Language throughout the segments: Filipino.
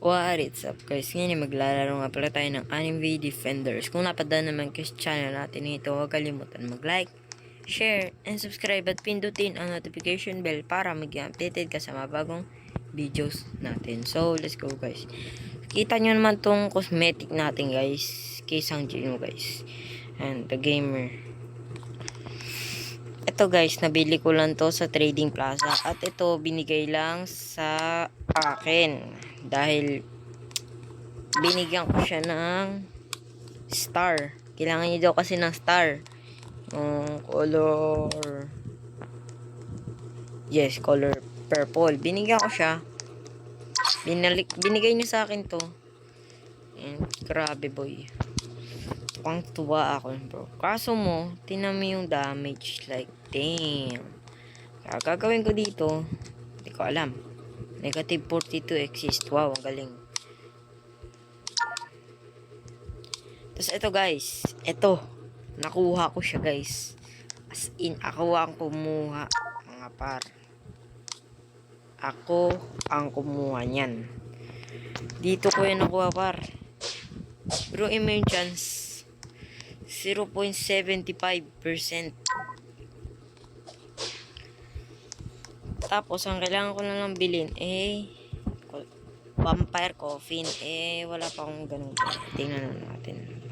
What is up guys? Ngayon maglalaro nga pala tayo ng Anime Defenders. Kung napadaan naman kayo sa channel natin ito, huwag kalimutan mag-like, share, and subscribe at pindutin ang notification bell para maging updated ka sa mga bagong videos natin. So, let's go guys. Kita nyo naman tong cosmetic natin guys. Kay Sangjin guys. And the gamer. Ito guys, nabili ko lang to sa Trading Plaza. At ito, binigay lang sa akin. Dahil binigyan ko siya ng star. Kailangan niya daw kasi ng star. Color... Yes, color purple. Binigyan ko siya. Binigay niya sa akin to. And, grabe boy. Pang tuwa ako bro. Kaso mo, tinan mo yung damage. Like, damn. Kaya gagawin ko dito, hindi ko alam. Negative 42 exist. Wow, ang galing. Tapos ito guys. Ito. Nakuha ko siya guys. As in, ako ang kumuha. Mga par. Ako ang kumuha niyan. Dito ko yan nakuha par. Pero chance 0.75%. Tapos, ang kailangan ko na lang bilhin, Vampire Coffin. Wala pa akong ganun. Tingnan natin.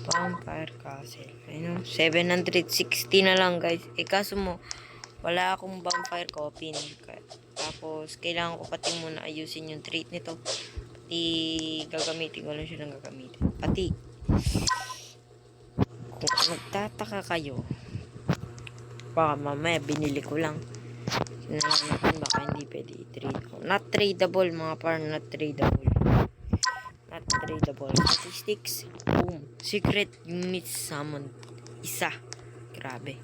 Vampire Castle. Ayun, 760 na lang, guys. Kaso mo, wala akong Vampire Coffin. Tapos, kailangan ko pati muna ayusin yung treat nito. Pati, gagamitin ko lang siya ng gagamitin. Pati, kung nagtataka kayo, baka mamaya binili ko lang. Sinabi natin baka hindi pwede i-trade ko. Not tradable mga par, not tradable. Not tradable. Statistics, boom. Secret units summon. Isa. Grabe.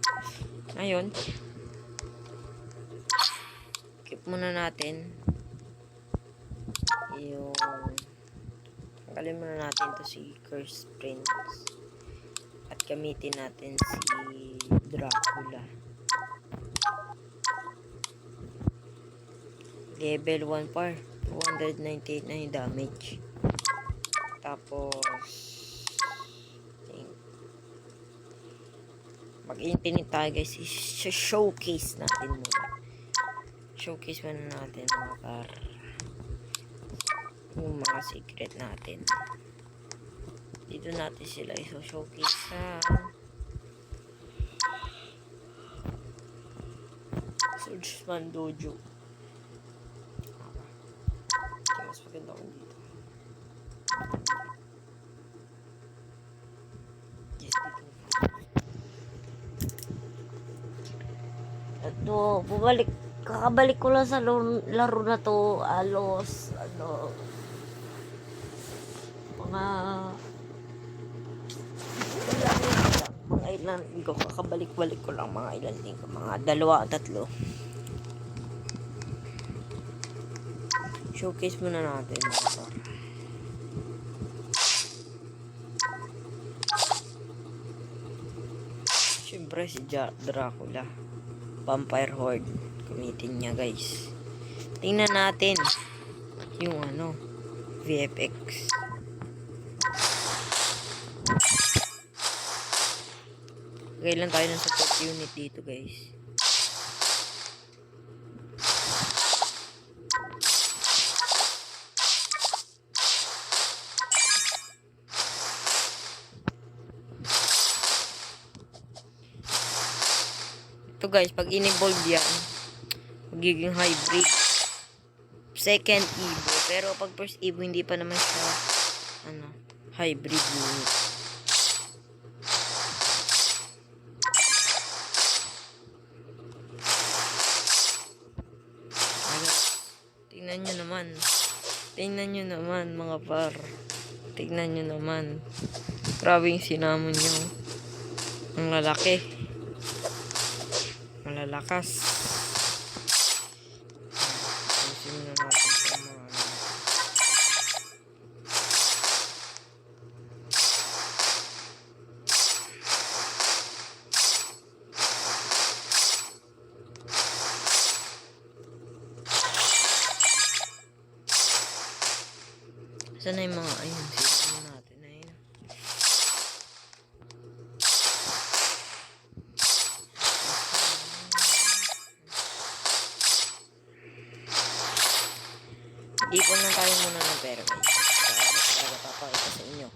Ngayon, keep muna natin yung tanggalin muna natin to si Curse Prince. At gamitin natin si Dracula. Level 1 par. 298 na yung damage. Tapos mag-infinite tayo guys. Showcase natin muna. Showcase muna natin mga par. Yung mga secret natin. Dito natin sila iso-showcase sa Swordsman Dojo. Mas maganda ko dito. Yes, dito. Ito, kakabalik ko lang sa laro na to. Alos, mga ilan linggo, kakabalik-balik ko lang mga ilan linggo, mga 2-3. Showcase muna natin syempre si Dracula Vampire Horde gamitin niya guys. Tingnan natin yung VFX. Lagay lang tayo ng support unit dito guys. Ito guys, pag in-evolve yan, magiging hybrid. Second Evo. Pero pag first Evo, hindi pa naman siya hybrid unit. Tingnan nyo naman mga par. Tingnan nyo naman. Grabe yung sinamon nyo. Ang lalaki. Malalakas. Ayusin na natin sa mga Saan na yung mga, ayun, sila natin, ayun. Ipon lang tayo muna ng pera, guys. Para papakita sa inyo.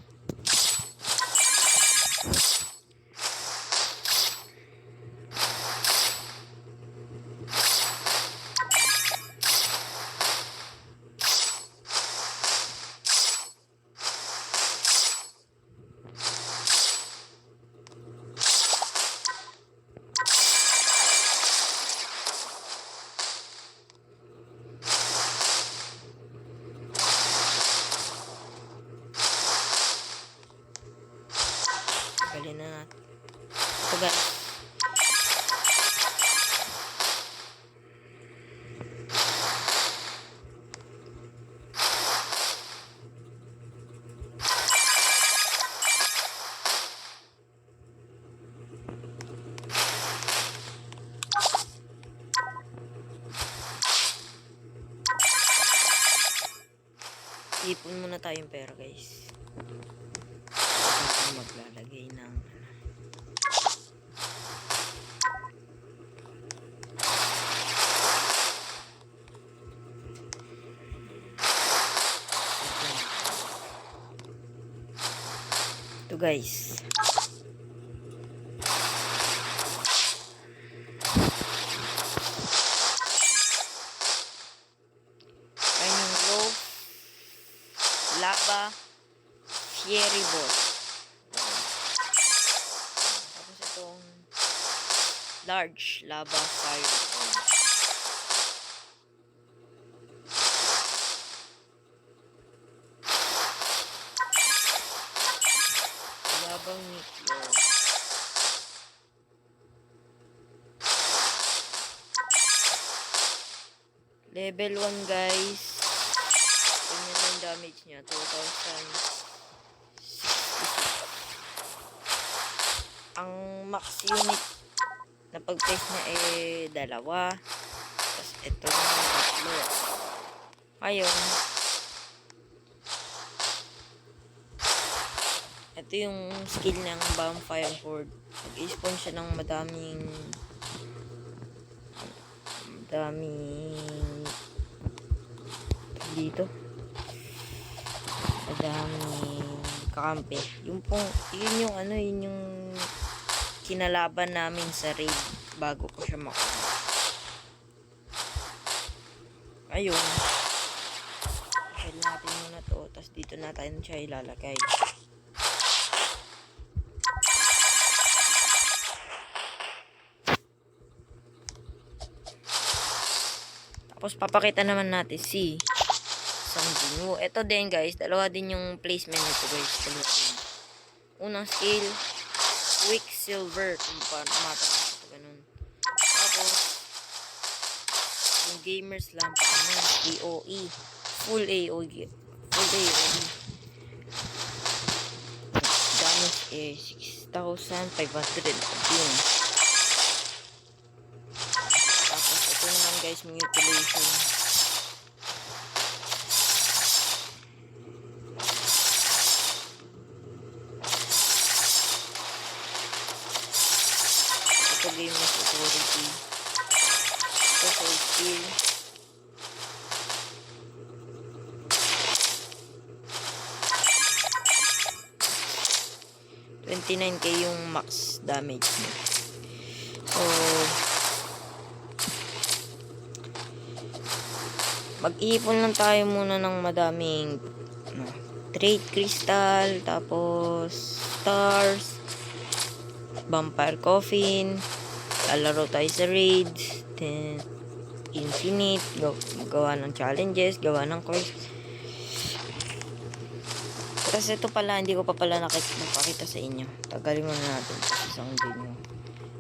Galing na natin. Ito, guys. Ipon muna tayong pera, guys. Ako maglalagay ng ito, guys. Ayan yung loaf, lava, fiery ball. Tapos itong large lava fire ball. Labang meatloaf. Level 1, guys. Tingnan mo yung damage niya. 2,000. Ang max unit na pag-place niya dalawa. Tapos ito naman 3. Ngayon, ito yung skill ng Bonfire Horde. Mag-spawn siya ng madaming dito. Madaming kakampi. Yun yung kinalaban namin sa raid bago ko siya makuha. Ayun. Kill natin muna to. Tapos dito natin siya ilalagay. Tapos papakita naman natin si Sanjinu. Ito din, guys. Dalawa din yung placement nito, guys. Dalawa din. Unang skill, Quicksilver. Kung paano matawag ito, ganun. Tapos, yung Gamer's Lamp, AOE. Full AOE. Damage 6,500. Yun. Ito naman, guys, mutilation. Ito Gamer's Authority. Ito Soul Skill. $29,000 yung max damage niya. So, mag-iipon lang tayo muna ng madaming trade crystal, tapos stars, vampire coffin, lalaro tayo sa raids, then infinite, gawa ng challenges, gawa ng quest. Kasi ito pala, hindi ko pa pala nakikita sa inyo. Tagalin muna natin sa isang video.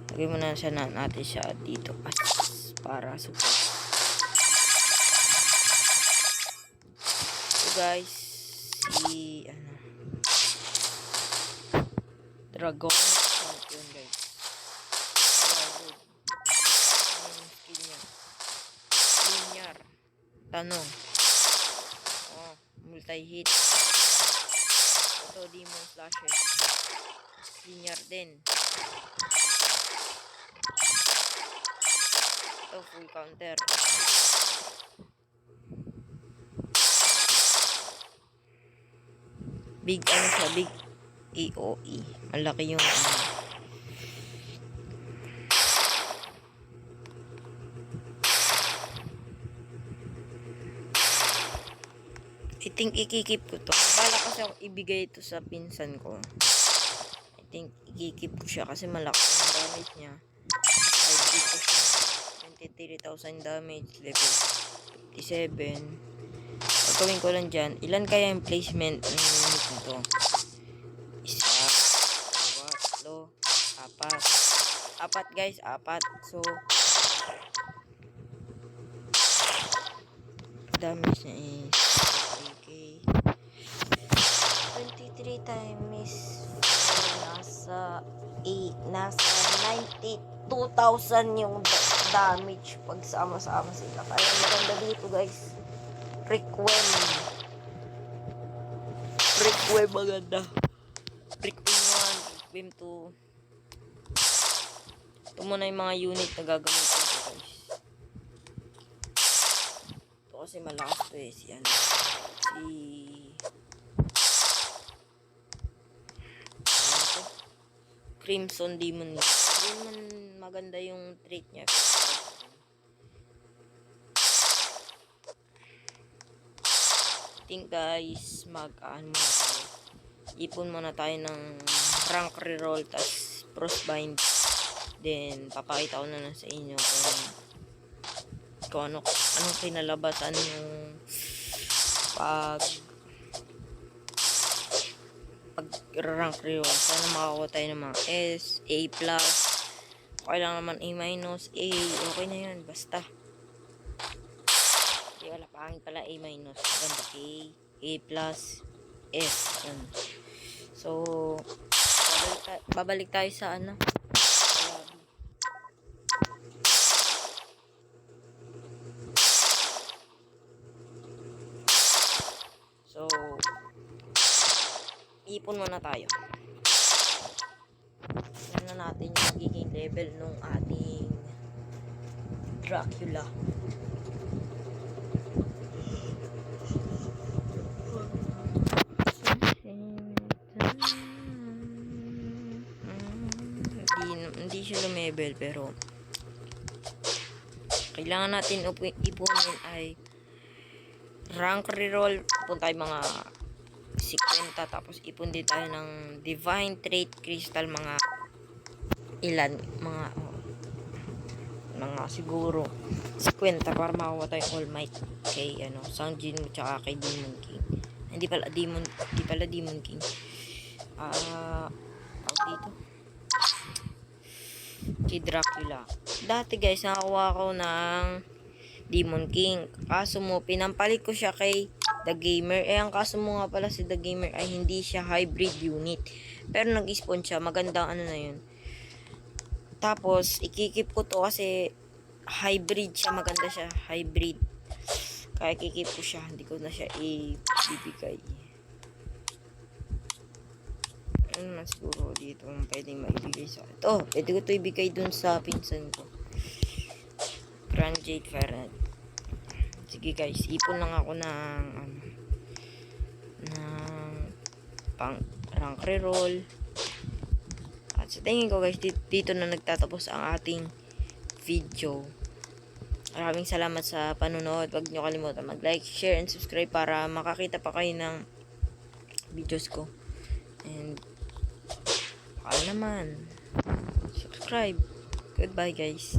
Tagalin muna natin siya dito para support. Guys, si Dragon Champion, guys. Ano yung skill niya? Linear. Tanong. multi-hit. Ito, demon slashes. Linear din. Ito, full counter. Big ano siya, big AOE. Malaki yung I think ikikip ko to. Bala kasi ako ibigay ito sa pinsan ko. I think ikikip ko siya kasi malaki yung damage niya. Hybrid ko siya. 23,000 damage. Level 57. Gagawin ko lang dyan. Ilan kaya yung placement ng unit nito? Isa, dalawa, tatlo, apat. Apat guys, apat. So, damage niya is 3k. 23 times 4, nasa 92,000 yung damage pag sama-sama sila. Kaya maganda dito guys. Requiem maganda. Requiem 1, Requiem 2. Ito muna yung mga unit na gagamitin ko guys. Ito kasi malakas to eh. Si Crimson Demon. Hindi naman maganda yung trait niya. Guys, ano muna tayo. Ipon muna tayo ng rank reroll tas frostbind. Then papakita ko na lang sa inyo kung anong kinalabasan yung pag rank reroll. Sana makakuha tayo ng mga S, A+. Okay lang naman A-, A. Okay na yan, basta. Wala, pangit pala A-. Ganda A+, S. Yan. So, babalik tayo sa ano. So, ipon muna tayo. Yan na natin yung magiging level nung ating Dracula. Hindi siya lumebel pero kailangan natin ipunin ay rank reroll. Ipon tayo mga 50 tapos ipon din tayo ng divine trait crystal mga ilan mga siguro 50 para makuha tayong all might kay Sang Jinwoo tsaka kay Demon King. Hindi pala Demon King. Dito si Dracula. Dati guys, nakakuha ko ng Demon King. Kaso mo, pinampalit ko siya kay The Gamer. Ang kaso mo nga pala si The Gamer ay hindi siya hybrid unit. Pero nag-spawn siya. Magandang na yun. Tapos, ikikip ko to kasi hybrid siya. Maganda siya. Hybrid. Kaya ikikip ko siya. Hindi ko na siya ibibigay. Ano naman siguro dito ang pwedeng maibigay sa ito. Pwede ko ito ibigay dun sa pinsan ko. Grand Jade Ferret. Sige guys, ipon lang ako ng pang rank reroll. At sa tingin ko guys, dito na nagtatapos ang ating video. Maraming salamat sa panonood. Huwag nyo kalimutan mag-like, share, and subscribe para makakita pa kayo ng videos ko. And naman subscribe. Goodbye guys.